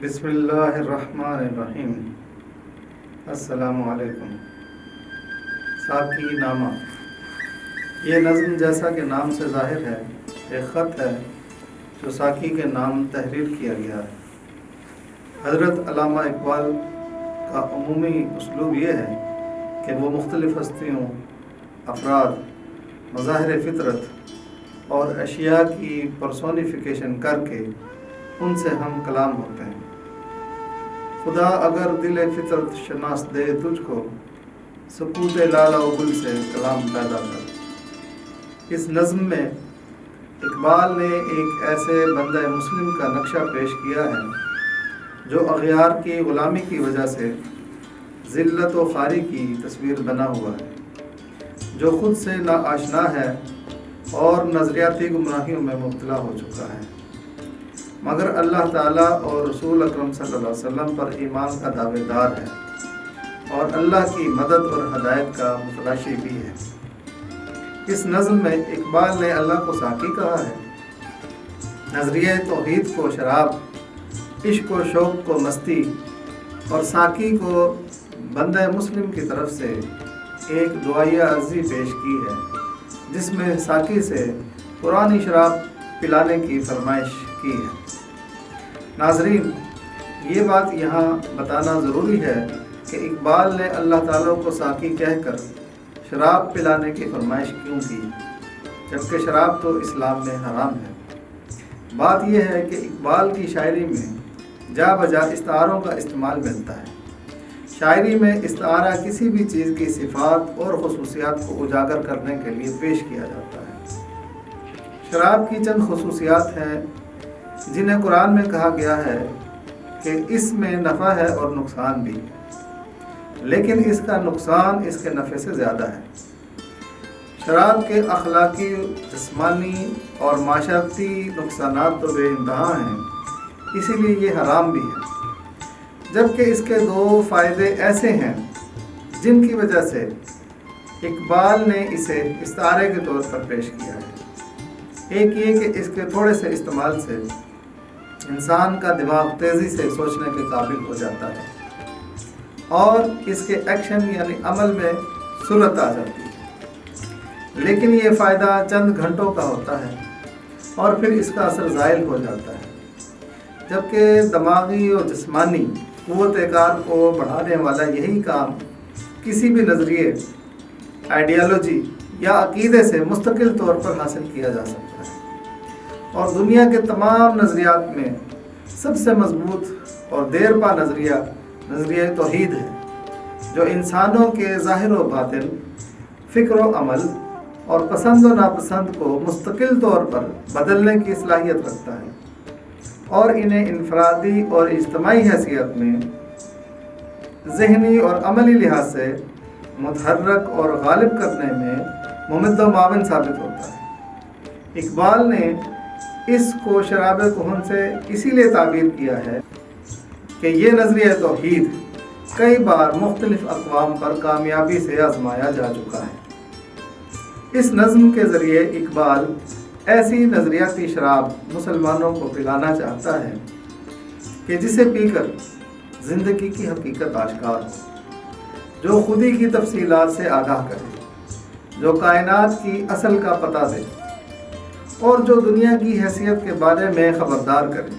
بسم اللہ الرحمن الرحیم۔ السلام علیکم۔ ساکی نامہ، یہ نظم جیسا کہ نام سے ظاہر ہے ایک خط ہے جو ساکی کے نام تحریر کیا گیا ہے۔ حضرت علامہ اقبال کا عمومی اسلوب یہ ہے کہ وہ مختلف ہستیوں، افراد، مظاہر فطرت اور اشیاء کی پرسونیفیکیشن کر کے ان سے ہم کلام ہوتے ہیں۔ خدا اگر دل فطرت شناس دے تجھ کو، سکوت لالا و گل سے کلام پیدا کر۔ اس نظم میں اقبال نے ایک ایسے بندہ مسلم کا نقشہ پیش کیا ہے جو اغیار کی غلامی کی وجہ سے ذلت و خواری کی تصویر بنا ہوا ہے، جو خود سے ناآشنا ہے اور نظریاتی گمراہیوں میں مبتلا ہو چکا ہے، مگر اللہ تعالیٰ اور رسول اکرم صلی اللہ علیہ وسلم پر ایمان کا دعوے دار ہے اور اللہ کی مدد اور ہدایت کا متلاشی بھی ہے۔ اس نظم میں اقبال نے اللہ کو ساقی کہا ہے، نظریہ توحید کو شراب، عشق و شوق کو مستی، اور ساقی کو بندہ مسلم کی طرف سے ایک دعائیہ عرضی پیش کی ہے جس میں ساقی سے پرانی شراب پلانے کی فرمائش کی ہے۔ ناظرین، یہ بات یہاں بتانا ضروری ہے کہ اقبال نے اللہ تعالیٰ کو ساقی کہہ کر شراب پلانے کی فرمائش کیوں کی، جبکہ شراب تو اسلام میں حرام ہے۔ بات یہ ہے کہ اقبال کی شاعری میں جا بجا استعاروں کا استعمال ملتا ہے۔ شاعری میں استعارہ کسی بھی چیز کی صفات اور خصوصیات کو اجاگر کرنے کے لیے پیش کیا جاتا ہے۔ شراب کی چند خصوصیات ہیں جنہیں قرآن میں کہا گیا ہے کہ اس میں نفع ہے اور نقصان بھی، لیکن اس کا نقصان اس کے نفع سے زیادہ ہے۔ شراب کے اخلاقی، جسمانی اور معاشرتی نقصانات تو بے انتہا ہیں، اسی لیے یہ حرام بھی ہے، جبکہ اس کے دو فائدے ایسے ہیں جن کی وجہ سے اقبال نے اسے استعارے کے طور پر پیش کیا ہے۔ ایک یہ کہ اس کے تھوڑے سے استعمال سے انسان کا دماغ تیزی سے سوچنے کے قابل ہو جاتا ہے اور اس کے ایکشن یعنی عمل میں سرعت آ جاتی ہے، لیکن یہ فائدہ چند گھنٹوں کا ہوتا ہے اور پھر اس کا اثر زائل ہو جاتا ہے، جبکہ دماغی اور جسمانی قوت کار کو بڑھانے والا یہی کام کسی بھی نظریے، آئیڈیالوجی یا عقیدے سے مستقل طور پر حاصل کیا جا سکتا ہے، اور دنیا کے تمام نظریات میں سب سے مضبوط اور دیر پا نظریہ توحید ہے، جو انسانوں کے ظاہر و باطن، فکر و عمل اور پسند و ناپسند کو مستقل طور پر بدلنے کی صلاحیت رکھتا ہے اور انہیں انفرادی اور اجتماعی حیثیت میں ذہنی اور عملی لحاظ سے متحرک اور غالب کرنے میں ممد و معاون ثابت ہوتا ہے۔ اقبال نے اس کو شراب کہن سے اسی لیے تعبیر کیا ہے کہ یہ نظریہ توحید کئی بار مختلف اقوام پر کامیابی سے آزمایا جا چکا ہے۔ اس نظم کے ذریعے اقبال ایسی نظریاتی شراب مسلمانوں کو پلانا چاہتا ہے کہ جسے پی کر زندگی کی حقیقت آشکار ہو، جو خودی کی تفصیلات سے آگاہ کرے، جو کائنات کی اصل کا پتہ دے اور جو دنیا کی حیثیت کے بارے میں خبردار کرے،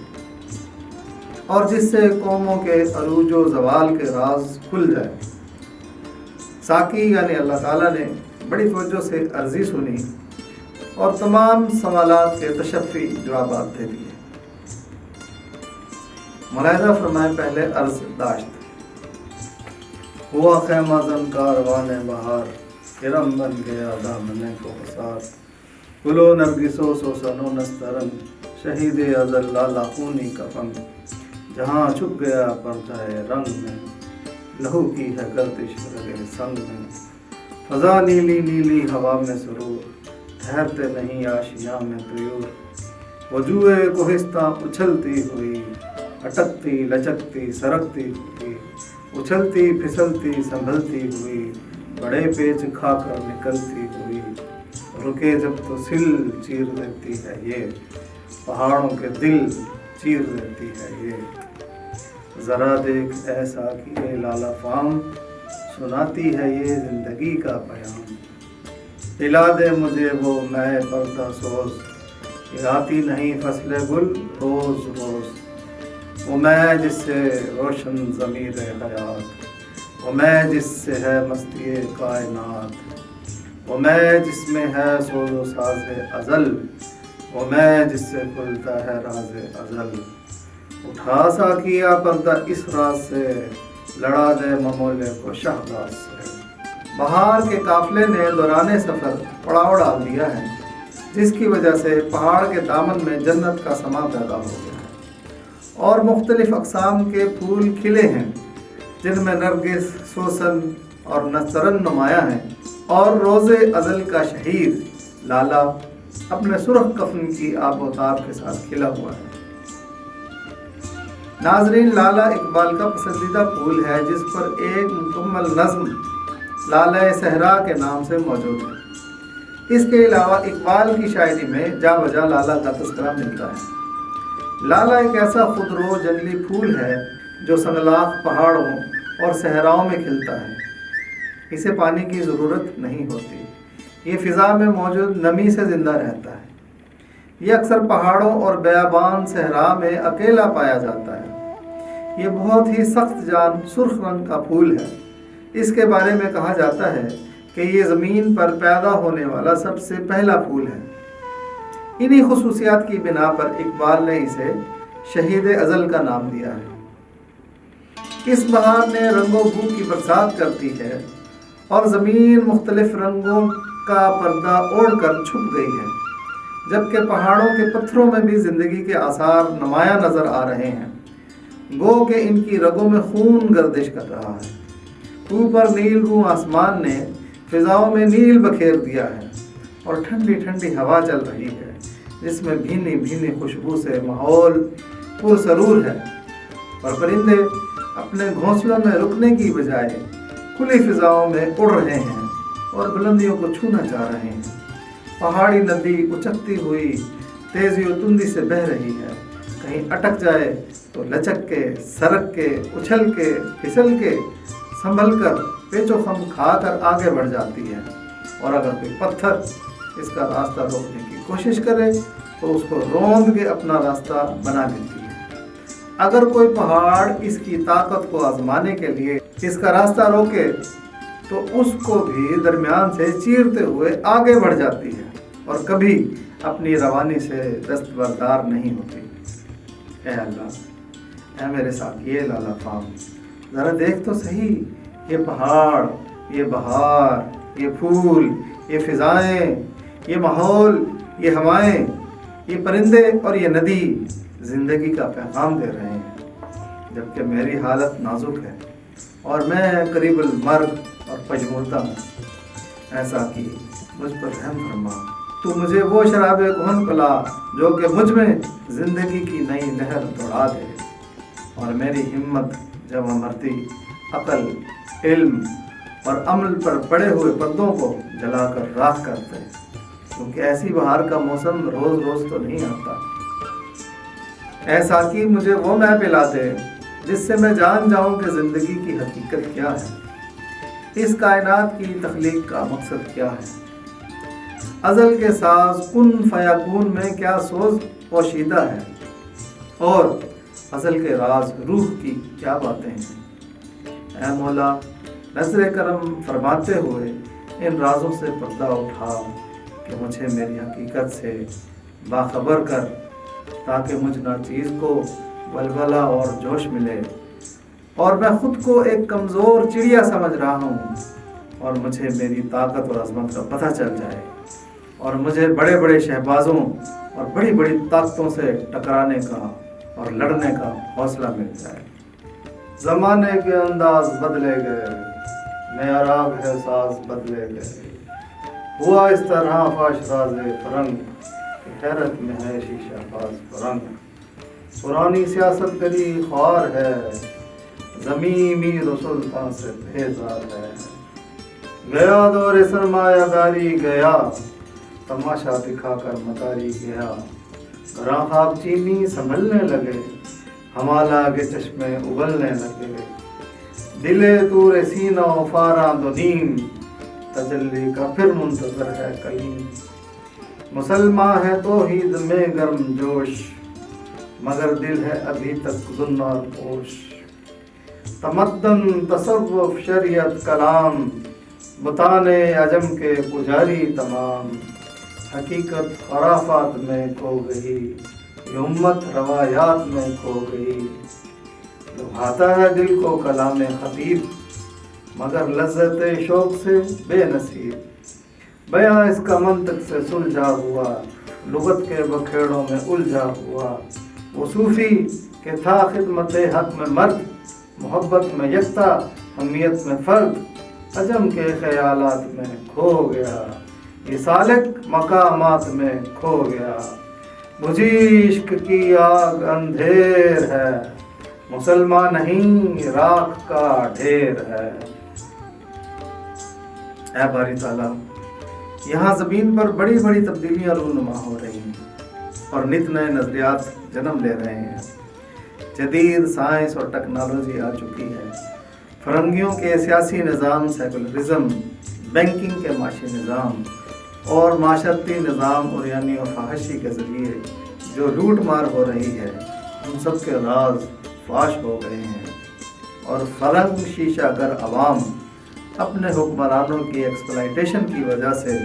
اور جس سے قوموں کے عروج و زوال کے راز کھل جائے۔ ساقی یعنی اللہ تعالیٰ نے بڑی توجہ سے عرضی سنی اور تمام سوالات کے تشفی جوابات دے دیے۔ ملاحظہ فرمائیں پہلے عرض داشت: ہوا خیمہ زن کاروان بہار، کرم بن گیا دامن کو حصار، گلو نرگسو سوسنو نسترن، شہید ازل لالا خونی کفن، جہاں چھپ گیا پردہ رنگ میں، لہو کی ہے گردش رگے سنگ میں، فضا نیلی نیلی ہوا میں سرور، ٹھہرتے نہیں آشیاں میں طیور، وجوہ کوہستاں اچھلتی ہوئی، اٹکتی لچکتی سرکتی ہوئی، اچھلتی پھسلتی سنبھلتی ہوئی، بڑے پیچ کھا کر نکلتی ہوئی، رکے جب تو سل چیر دیتی ہے یہ، پہاڑوں کے دل چیر دیتی ہے یہ۔ ذرا دیکھ ایسا کہ لالا فام سناتی ہے یہ زندگی کا پیام، پلا دے مجھے وہ میں پردہ سوز، گراتی نہیں فصل گل روز روز، وہ میں جس سے روشن ضمیر حیات، وہ میں جس سے ہے مستی کائنات، وہ میں جس میں ہے سوز و ساز ازل، وہ میں جس سے کھلتا ہے راز ازل، اٹھا سا کیا پردہ اس راز سے، لڑا دے ممولے کو شہباز سے۔ بہار کے قافلے نے دوران سفر پڑاؤ ڈال دیا ہے، جس کی وجہ سے پہاڑ کے دامن میں جنت کا سما پیدا ہو گیا ہے، اور مختلف اقسام کے پھول کھلے ہیں جن میں نرگس، سوسن اور نسترن نمایاں ہیں، اور روز ازل کا شہید لالا اپنے سرخ کفن کی آب و تاب کے ساتھ کھلا ہوا ہے۔ ناظرین، لالا اقبال کا پسندیدہ پھول ہے جس پر ایک مکمل نظم لالہ صحرا کے نام سے موجود ہے۔ اس کے علاوہ اقبال کی شاعری میں جا بجا لالا کا تذکرہ ملتا ہے۔ لالا ایک ایسا خودرو جنگلی پھول ہے جو سنگلاخ پہاڑوں اور صحراؤں میں کھلتا ہے۔ اسے پانی کی ضرورت نہیں ہوتی، یہ فضا میں موجود نمی سے زندہ رہتا ہے۔ یہ اکثر پہاڑوں اور بیابان صحرا میں اکیلا پایا جاتا ہے۔ یہ بہت ہی سخت جان سرخ رنگ کا پھول ہے۔ اس کے بارے میں کہا جاتا ہے کہ یہ زمین پر پیدا ہونے والا سب سے پہلا پھول ہے۔ انہی خصوصیات کی بنا پر اقبال نے اسے شہید ازل کا نام دیا ہے۔ اس بہار نے رنگوں بو کی برسات کرتی ہے اور زمین مختلف رنگوں کا پردہ اوڑھ کر چھپ گئی ہے، جبکہ پہاڑوں کے پتھروں میں بھی زندگی کے آثار نمایاں نظر آ رہے ہیں، گو کہ ان کی رگوں میں خون گردش کر رہا ہے۔ اوپر نیل رو آسمان نے فضاؤں میں نیل بکھیر دیا ہے، اور ٹھنڈی ٹھنڈی ہوا چل رہی ہے جس میں بھینی بھینی خوشبو سے ماحول پرسرور ہے، اور پرندے اپنے گھونسلوں میں رکنے کی بجائے کھلی فضاؤں میں اڑ رہے ہیں اور بلندیوں کو چھونا چاہ رہے ہیں۔ پہاڑی ندی اچکتی ہوئی تیزی و تندی سے بہہ رہی ہے، کہیں اٹک جائے تو لچک کے، سرک کے، اچھل کے، پھسل کے، سنبھل کر، پیچ و خم کھا کر آگے بڑھ جاتی ہے، اور اگر کوئی پتھر اس کا راستہ روکنے کی کوشش کرے تو اس کو روند کے اپنا راستہ بنا لیتی ہے۔ اگر کوئی پہاڑ اس کی طاقت کو آزمانے کے لیے اس کا راستہ روکے تو اس کو بھی درمیان سے چیرتے ہوئے آگے بڑھ جاتی ہے، اور کبھی اپنی روانی سے دستبردار نہیں ہوتی۔ اے اللہ، اے میرے ساتھ یہ لالا فام، ذرا دیکھ تو صحیح، یہ پہاڑ، یہ بہار، یہ پھول، یہ فضائیں، یہ ماحول، یہ ہوائیں، یہ پرندے اور یہ ندی زندگی کا پیغام دے رہے ہیں، جبکہ میری حالت نازک ہے اور میں قریب المرگ اور پجمردہ ہوں۔ ایسا کہ مجھ پر رحم فرما، تو مجھے وہ شراب کہن پلا جو کہ مجھ میں زندگی کی نئی لہر دوڑا دے، اور میری ہمت جمع مرتی، عقل، علم اور عمل پر پڑے ہوئے پردوں کو جلا کر راکھ کر دے، کیونکہ ایسی بہار کا موسم روز روز تو نہیں آتا۔ ایسا کہ مجھے وہ میں پلا دے جس سے میں جان جاؤں کہ زندگی کی حقیقت کیا ہے، اس کائنات کی تخلیق کا مقصد کیا ہے، ازل کے ساز کن فیکون میں کیا سوز پوشیدہ ہے، اور ازل کے راز روح کی کیا باتیں ہیں۔ اے مولا، نظر کرم فرماتے ہوئے ان رازوں سے پردہ اٹھا کہ مجھے میری حقیقت سے باخبر کر، تاکہ مجھ ناچیز کو ولولہ اور جوش ملے، اور میں خود کو ایک کمزور چڑیا سمجھ رہا ہوں، اور مجھے میری طاقت اور عظمت کا پتہ چل جائے، اور مجھے بڑے بڑے شہبازوں اور بڑی بڑی طاقتوں سے ٹکرانے کا اور لڑنے کا حوصلہ مل جائے۔ زمانے کے انداز بدلے گئے، معراج ہے ساز بدلے گئے، ہوا اس طرح فاش راز فرنگ کہ حیرت میں ہے شیشہ باز فرنگ، پرانی سیاست کری خوار ہے، زمین میر و سلطان سے بیزار ہے، گیا دور سرمایہ داری گیا، تماشا دکھا کر مکاری گیا، گراں خواب چینی سنبھلنے لگے، ہمالا کے چشمے ابلنے لگے، دلے تور سینہ و فاراں دو نیم، تجلی کا پھر منتظر ہے کلیم۔ مسلمان ہے توحید میں گرم جوش، مگر دل ہے ابھی تک زنار پوش۔ تمدن تصوف شریعت کلام، بتانے عجم کے پجاری تمام۔ حقیقت خرافات میں کھو گئی، یہ امت روایات میں کھو گئی۔ لبھاتا ہے دل کو کلام خطیب، مگر لذت شوق سے بے نصیب۔ بیاں اس کا منطق سے سلجھا ہوا، لغت کے بکھیڑوں میں الجھا ہوا۔ وہ صوفی کہ تھا خدمت حق میں مرد، محبت میں یکتا حمیت میں فرد، عجم کے خیالات میں کھو گیا، یہ سالک مقامات میں کھو گیا۔ بجھی عشق کی آگ اندھیر ہے، مسلمان نہیں راکھ کا ڈھیر ہے۔ اے باری تعالیٰ، یہاں زمین پر بڑی بڑی تبدیلیاں رونما ہو رہی ہیں اور نت نئے نظریات جنم لے رہے ہیں۔ جدید سائنس اور ٹیکنالوجی آ چکی ہے۔ فرنگیوں کے سیاسی نظام، سیکولرزم، بینکنگ کے معاشی نظام اور معاشرتی نظام اور یعنی فحاشی کے ذریعے جو لوٹ مار ہو رہی ہے، ان سب کے راز فاش ہو گئے ہیں، اور فرنگ شیشہ گر عوام اپنے حکمرانوں کی ایکسپلائٹیشن کی وجہ سے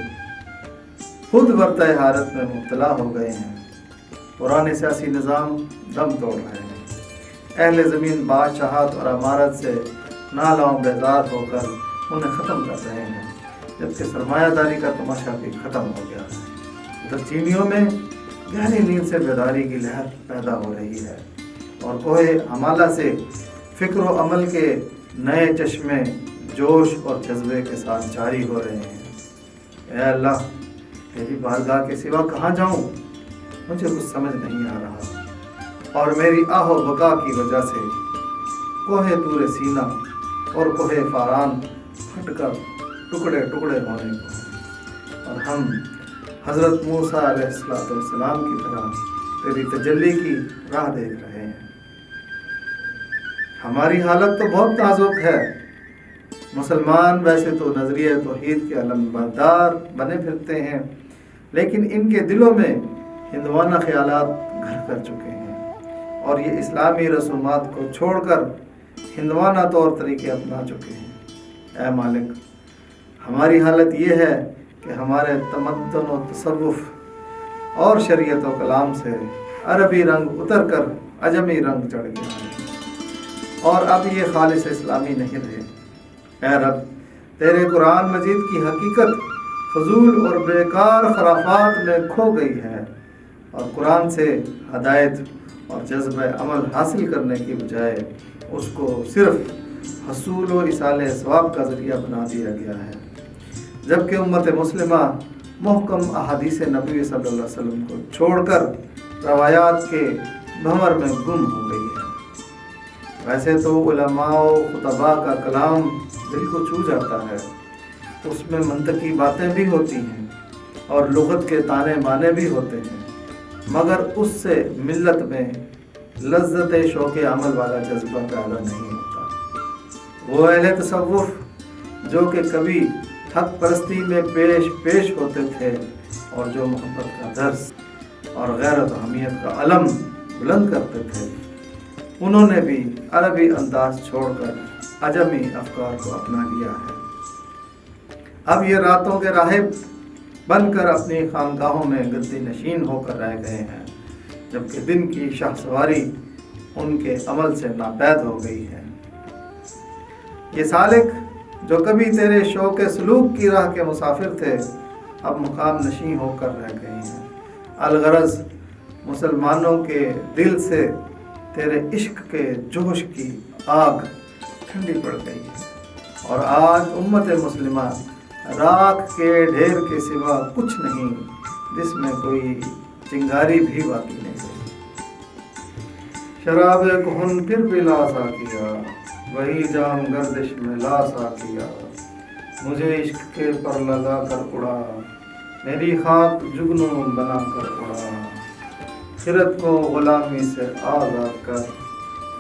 خود ورطۂ حارت میں مبتلا ہو گئے ہیں۔ پرانے سیاسی نظام دم توڑ رہے ہیں، اہل زمین بادشاہت اور امارت سے نالاؤں بیزار ہو کر انہیں ختم کر رہے ہیں، جبکہ سرمایہ داری کا تماشا بھی ختم ہو گیا ہے۔ ادھر چینیوں میں گہری نیند سے بیداری کی لہر پیدا ہو رہی ہے، اور کوہ ہمالہ سے فکر و عمل کے نئے چشمے جوش اور جذبے کے ساتھ جاری ہو رہے ہیں۔ اے اللہ، تیری بارگاہ کے سوا کہاں جاؤں؟ مجھے کچھ سمجھ نہیں آ رہا، اور میری آہ و بکا کی وجہ سے کوہ طور سینہ اور کوہ فاران پھٹ کر ٹکڑے ٹکڑے ہونے کو ہیں، اور ہم حضرت موسیٰ علیہ السلام کی طرح تیری تجلی کی راہ دیکھ رہے ہیں۔ ہماری حالت تو بہت نازک ہے۔ مسلمان ویسے تو نظریہ توحید کے علمبردار بنے پھرتے ہیں، لیکن ان کے دلوں میں ہندوانہ خیالات گھر کر چکے ہیں، اور یہ اسلامی رسومات کو چھوڑ کر ہندوانہ طور طریقے اپنا چکے ہیں۔ اے مالک، ہماری حالت یہ ہے کہ ہمارے تمدن و تصوف اور شریعت و کلام سے عربی رنگ اتر کر عجمی رنگ چڑھ گیا ہے، اور اب یہ خالص اسلامی نہیں رہے۔ اے رب، تیرے قرآن مجید کی حقیقت فضول اور بیکار خرافات میں کھو گئی ہے، اور قرآن سے ہدایت اور جذبہ عمل حاصل کرنے کی بجائے اس کو صرف حصول و ایصال ثواب کا ذریعہ بنا دیا گیا ہے، جبکہ امت مسلمہ محکم احادیث نبی صلی اللہ علیہ وسلم کو چھوڑ کر روایات کے بھنور میں گم ہو گئی ہے۔ ویسے تو علماء و خطباء کا کلام دل کو چھو جاتا ہے، اس میں منطقی باتیں بھی ہوتی ہیں اور لغت کے تانے بانے بھی ہوتے ہیں، مگر اس سے ملت میں لذت شوق عمل والا جذبہ پیدا نہیں ہوتا۔ وہ اہل تصوف جو کہ کبھی حق پرستی میں پیش ہوتے تھے، اور جو محبت کا درس اور غیرت و حمیت کا علم بلند کرتے تھے، انہوں نے بھی عربی انداز چھوڑ کر عجمی افکار کو اپنا لیا ہے۔ اب یہ راتوں کے راہب بن کر اپنی خانقاہوں میں گدی نشین ہو کر رہ گئے ہیں، جبکہ دن کی شاہ سواری ان کے عمل سے ناپید ہو گئی ہے۔ یہ سالک جو کبھی تیرے شوق سلوک کی راہ کے مسافر تھے، اب مقام نشین ہو کر رہ گئے ہیں۔ الغرض مسلمانوں کے دل سے تیرے عشق کے جوش کی آگ ٹھنڈی پڑ گئی ہے، اور آج امت مسلمہ راکھ کے ڈھیر کے سوا کچھ نہیں، جس میں کوئی چنگاری بھی باقی نہیں رہی۔ شراب کہن پھر پلا سا کیا، وہی جام گردش میں لا سا کیا، مجھے عشق کے پر لگا کر اڑا، میری خاک جگنوں بنا کر اڑا، خرد کو غلامی سے آزاد کر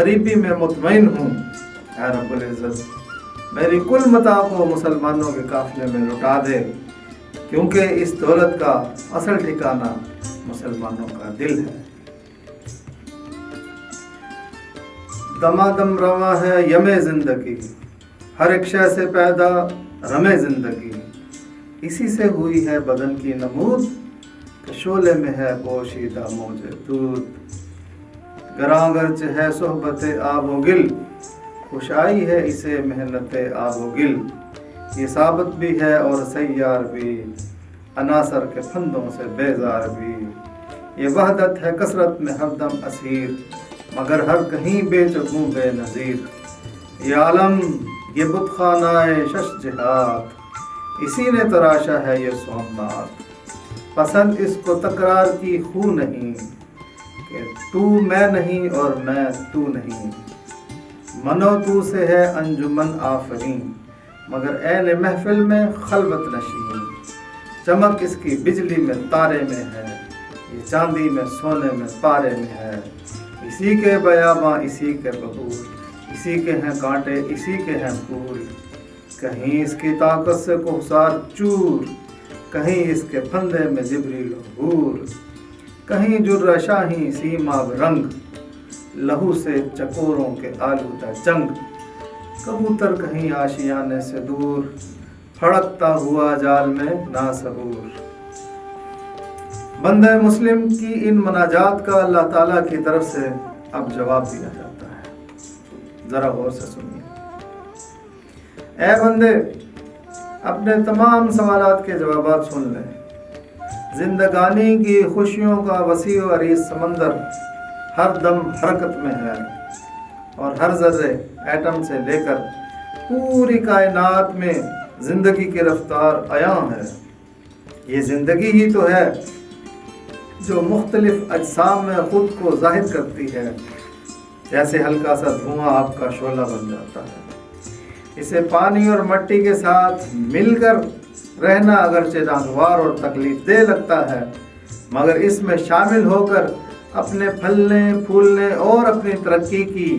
غریبی میں مطمئن ہوں، اے رب العزت میری کل متاع کو مسلمانوں کے قافلے میں لٹا دے، کیونکہ اس دولت کا اصل ٹھکانہ مسلمانوں کا دل ہے۔ دمادم رواں ہے یم زندگی، ہر ایک شے سے پیدا رمے زندگی، اسی سے ہوئی ہے بدن کی نمود، کہ شعلے میں ہے پوشیدہ موج دود۔ گراں گرچہ ہے صحبت آب و گل، خوشائی ہے اسے محنت آب و گل، یہ ثابت بھی ہے اور سیار بھی، عناصر کے پھندوں سے بیزار بھی، یہ وحدت ہے کثرت میں ہر دم اسیر، مگر ہر کہیں بے چکوں بے نظیر۔ یہ عالم یہ بت خانہ شش جہات، اسی نے تراشا ہے یہ سومنات، پسند اس کو تکرار کی خو نہیں، کہ تو میں نہیں اور میں تو نہیں، منو تو سے ہے انجمن آفرین، مگر عین محفل میں خلوت نشین، چمک اس کی بجلی میں تارے میں ہے، یہ چاندی میں سونے میں پارے میں ہے، اسی کے بیاباں اسی کے ببول، اسی کے ہیں کانٹے اسی کے ہیں پھول، کہیں اس کی طاقت سے کوہسار چور، کہیں اس کے پھندے میں جبریل حور، کہیں جر شاہی سیماب رنگ، لہو سے چکوروں کے آلودہ جنگ، کبوتر کہیں آشیانے سے دور، پھڑکتا ہوا جال میں ناصبور۔ بندہ مسلم کی ان مناجات کا اللہ تعالیٰ کی طرف سے اب جواب دیا جاتا ہے، ذرا غور سے سنیے۔ اے بندے، اپنے تمام سوالات کے جوابات سن لیں۔ زندگانی کی خوشیوں کا وسیع و عریض سمندر ہر دم حرکت میں ہے، اور ہر ذرے ایٹم سے لے کر پوری کائنات میں زندگی کی رفتار عیاں ہے۔ یہ زندگی ہی تو ہے جو مختلف اجسام میں خود کو ظاہر کرتی ہے، جیسے ہلکا سا دھواں آپ کا شعلہ بن جاتا ہے۔ اسے پانی اور مٹی کے ساتھ مل کر رہنا اگرچہ ناگوار اور تکلیف دہ لگتا ہے، مگر اس میں شامل ہو کر اپنے پھلنے پھولنے اور اپنی ترقی کی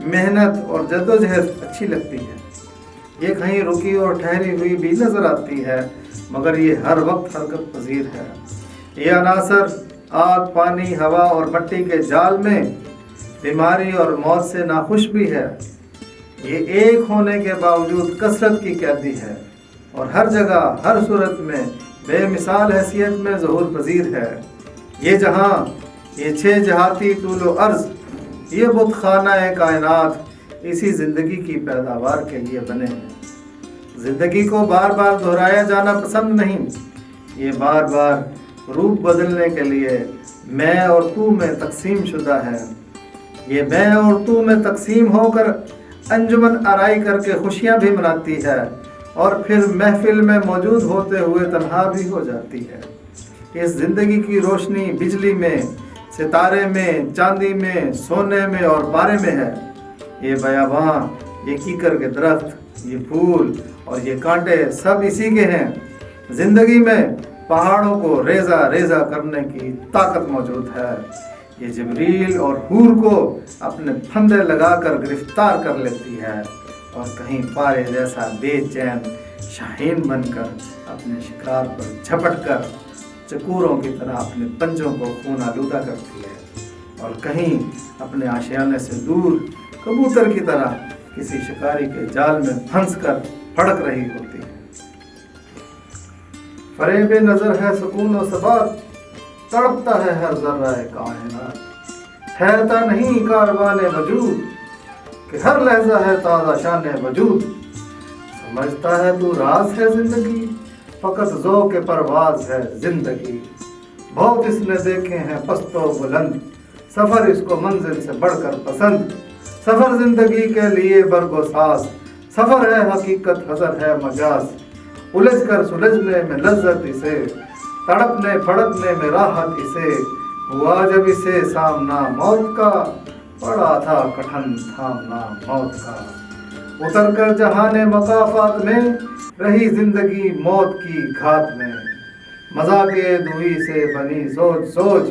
محنت اور جدوجہد اچھی لگتی ہے۔ یہ کہیں رکی اور ٹھہری ہوئی بھی نظر آتی ہے، مگر یہ ہر وقت حرکت پذیر ہے۔ یہ عناصر آگ، پانی، ہوا اور مٹی کے جال میں بیماری اور موت سے ناخوش بھی ہے۔ یہ ایک ہونے کے باوجود کثرت کی قیدی ہے، اور ہر جگہ ہر صورت میں بے مثال حیثیت میں ظہور پذیر ہے۔ یہ جہاں، یہ 6 جہاتی طول و عرض، یہ بت خانہ کائنات اسی زندگی کی پیداوار کے لیے بنے ہیں۔ زندگی کو بار بار دہرایا جانا پسند نہیں، یہ بار بار روپ بدلنے کے لیے میں اور تو میں تقسیم شدہ ہے۔ یہ میں اور تو میں تقسیم ہو کر انجمن آرائی کر کے خوشیاں بھی مناتی ہے، اور پھر محفل میں موجود ہوتے ہوئے تنہا بھی ہو جاتی ہے۔ اس زندگی کی روشنی بجلی میں، ستارے میں، چاندی میں، سونے میں اور پارے میں ہے۔ یہ بیاباں، یہ کیکر کے درخت، یہ پھول اور یہ کانٹے سب اسی کے ہیں۔ زندگی میں پہاڑوں کو ریزہ ریزہ کرنے کی طاقت موجود ہے۔ یہ جبریل اور حور کو اپنے پھندے لگا کر گرفتار کر لیتی ہے، اور کہیں پارے جیسا بے چین شاہین بن کر اپنے شکار پر جھپٹ کر چکوروں کی طرح اپنے پنجوں کو خون آلودہ کرتی ہے، اور کہیں اپنے آشیانے سے دور کبوتر کی طرح کسی شکاری کے جال میں پھنس کر پھڑک رہی ہوتی ہے۔ فریب نظر ہے سکون و ثبات، تڑپتا ہے ہر ذرہ کائنات، ٹھہرتا نہیں کاروان وجود، کہ ہر لحظہ ہے تازہ شان وجود۔ سمجھتا ہے تو راز ہے زندگی، فقط ذوق پرواز ہے زندگی۔ بہت اس نے دیکھے ہیں پست و بلند، سفر اس کو منزل سے بڑھ کر پسند۔ سفر زندگی کے لیے برگ و ساز، سفر ہے حقیقت حضر ہے مجاز۔ الجھ کر سلجھنے میں لذت اسے، تڑپنے پھڑکنے میں راحت اسے، ہوا جب اسے سامنا موت کا، پڑا تھا کٹھن تھامنا موت کا۔ اتر کر جہان مقافات میں، رہی زندگی موت کی گھات میں۔ مذاق دوئی سے بنی سوچ سوچ،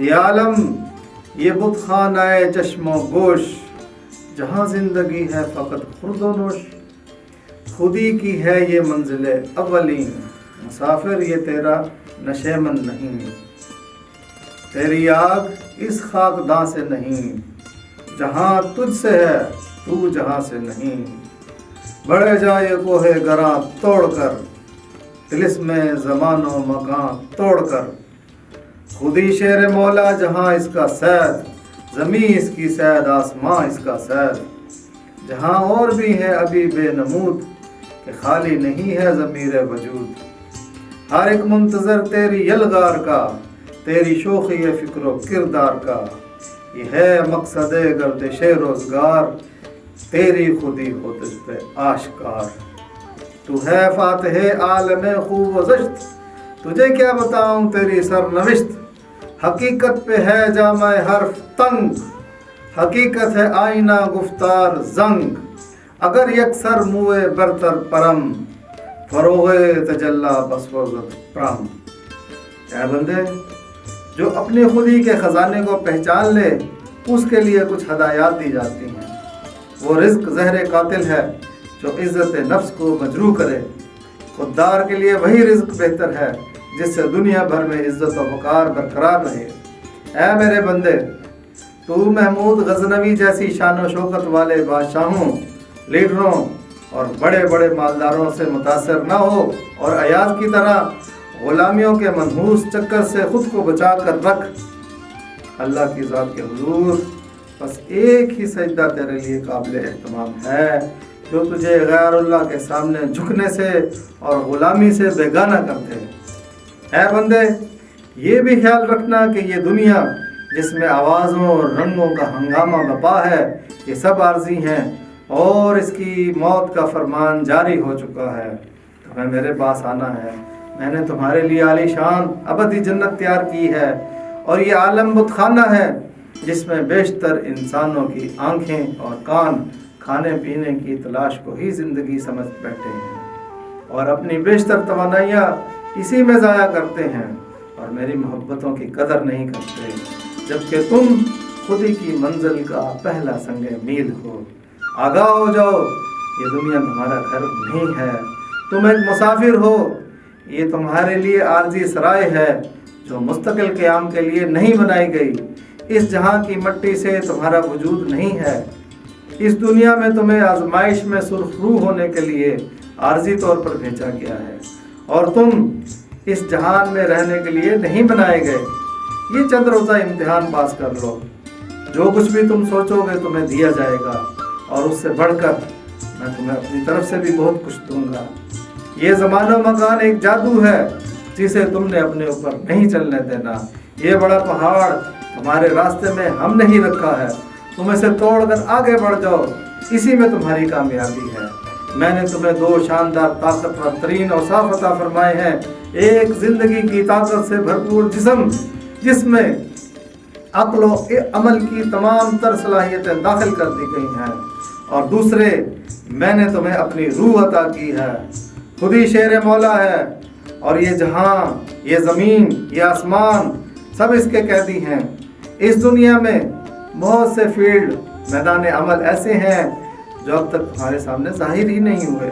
یہ عالم یہ بت خانہ چشم و گوش، جہاں زندگی ہے فقط خورد و نوش، خودی کی ہے یہ منزل اولین، مسافر یہ تیرا نشیمن نہیں، تیری آگ اس خاکداں سے نہیں، جہاں تجھ سے ہے تو جہاں سے نہیں، بڑھے جائے کوہ گراں توڑ کر، طلسم زمان و مکان توڑ کر، خودی شیر مولا جہاں اس کا سید، زمین اس کی سید آسمان اس کا سید، جہاں اور بھی ہے ابھی بے نمود کہ خالی نہیں ہے ضمیر وجود، ہر ایک منتظر تیری یلغار کا، تیری شوخی فکر و کردار کا، یہ ہے مقصد گردش روزگار، تیری خودی ہو تجھ پہ آشکار، تو ہے فاتح عالم خوب و زشت، تجھے کیا بتاؤں تیری سرنوشت، حقیقت پہ ہے جامع حرف تنگ، حقیقت ہے آئینہ گفتار زنگ، اگر یکسر موئے برتر پرم، فروغ تجلا بسوزت پرم۔ اے بندے، جو اپنی خودی کے خزانے کو پہچان لے اس کے لیے کچھ ہدایات دی جاتی ہیں۔ وہ رزق زہر قاتل ہے جو عزت نفس کو مجروح کرے، خوددار کے لیے وہی رزق بہتر ہے جس سے دنیا بھر میں عزت و وقار برقرار رہے۔ اے میرے بندے، تو محمود غزنوی جیسی شان و شوکت والے بادشاہوں، لیڈروں اور بڑے بڑے مالداروں سے متاثر نہ ہو، اور ایاز کی طرح غلامیوں کے منحوس چکر سے خود کو بچا کر رکھ۔ اللہ کی ذات کے حضور، بس ایک ہی سجدہ تیرے لیے قابل اہتمام ہے جو تجھے غیر اللہ کے سامنے جھکنے سے اور غلامی سے بیگانہ کر دے۔ اے بندے، یہ بھی خیال رکھنا کہ یہ دنیا جس میں آوازوں اور رنگوں کا ہنگامہ بپا ہے، یہ سب عارضی ہیں اور اس کی موت کا فرمان جاری ہو چکا ہے۔ تمہیں میرے پاس آنا ہے، میں نے تمہارے لیے عالی شان ابدی جنت تیار کی ہے، اور یہ عالم بت خانہ ہے جس میں بیشتر انسانوں کی آنکھیں اور کان کھانے پینے کی تلاش کو ہی زندگی سمجھ بیٹھے ہیں، اور اپنی بیشتر توانائیاں اسی میں ضائع کرتے ہیں، اور میری محبتوں کی قدر نہیں کرتے، جبکہ تم خودی کی منزل کا پہلا سنگ میل ہو۔ آگاہ ہو جاؤ، یہ دنیا تمہارا گھر نہیں ہے، تم ایک مسافر ہو، یہ تمہارے لیے عارضی سرائے ہے جو مستقل قیام کے لیے نہیں بنائی گئی۔ اس جہاں کی مٹی سے تمہارا وجود نہیں ہے، اس دنیا میں تمہیں آزمائش میں سرخ رو ہونے کے لیے عارضی طور پر بھیجا گیا ہے، اور تم اس جہان میں رہنے کے لیے نہیں بنائے گئے۔ یہ چند روزہ امتحان پاس کر لو، جو کچھ بھی تم سوچو گے تمہیں دیا جائے گا، اور اس سے بڑھ کر میں تمہیں اپنی طرف سے بھی بہت کچھ دوں گا۔ یہ زمان و مکان ایک جادو ہے جسے تم نے اپنے اوپر نہیں چلنے دینا۔ یہ بڑا پہاڑ تمہارے راستے میں ہم نہیں رکھا ہے، تم اسے توڑ کر آگے بڑھ جاؤ، اسی میں تمہاری کامیابی ہے۔ میں نے تمہیں دو شاندار طاقتور ترین اوصاف عطا فرمائے ہیں، ایک زندگی کی طاقت سے بھرپور جسم جس میں عقل و عمل کی تمام تر صلاحیتیں داخل کر دی گئی ہیں، اور دوسرے میں نے تمہیں اپنی روح عطا کی ہے۔ خودی شیر مولا ہے، اور یہ جہاں، یہ زمین، یہ آسمان سب اس کے قیدی ہیں۔ اس دنیا میں بہت سے فیلڈ، میدان عمل ایسے ہیں جو اب تک تمہارے سامنے ظاہر ہی نہیں ہوئے،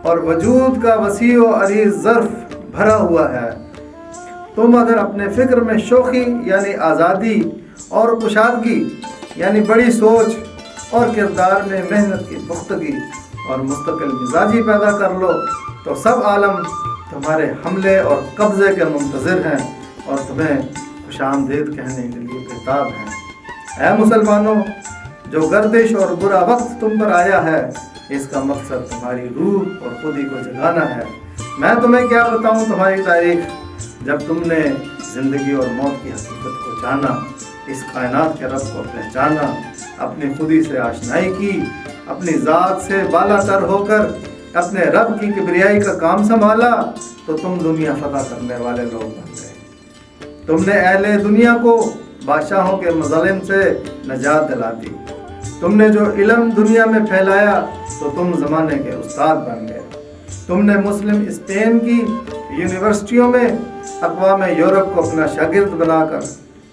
اور وجود کا وسیع و عریض ظرف بھرا ہوا ہے۔ تم اگر اپنے فکر میں شوخی یعنی آزادی اور کشادگی یعنی بڑی سوچ، اور کردار میں محنت کی پختگی اور مستقل مزاجی پیدا کر لو تو سب عالم تمہارے حملے اور قبضے کے منتظر ہیں اور تمہیں خوش آمدید کہنے کے لیے بےتاب ہیں۔ اے مسلمانوں، جو گردش اور برا وقت تم پر آیا ہے، اس کا مقصد تمہاری روح اور خودی کو جگانا ہے۔ میں تمہیں کیا بتاؤں تمہاری تاریخ، جب تم نے زندگی اور موت کی حقیقت کو جانا، اس کائنات کے رب کو پہچانا، اپنی خودی سے آشنائی کی، اپنی ذات سے بالا تر ہو کر اپنے رب کی کبریائی کا کام سنبھالا، تو تم دنیا فتح کرنے والے لوگ بن گئے۔ تم نے اہل دنیا کو بادشاہوں کے مظالم سے نجات دلا دی۔ تم نے جو علم دنیا میں پھیلایا تو تم زمانے کے استاد بن گئے۔ تم نے مسلم اسپین کی یونیورسٹیوں میں اقوام یورپ کو اپنا شاگرد بنا کر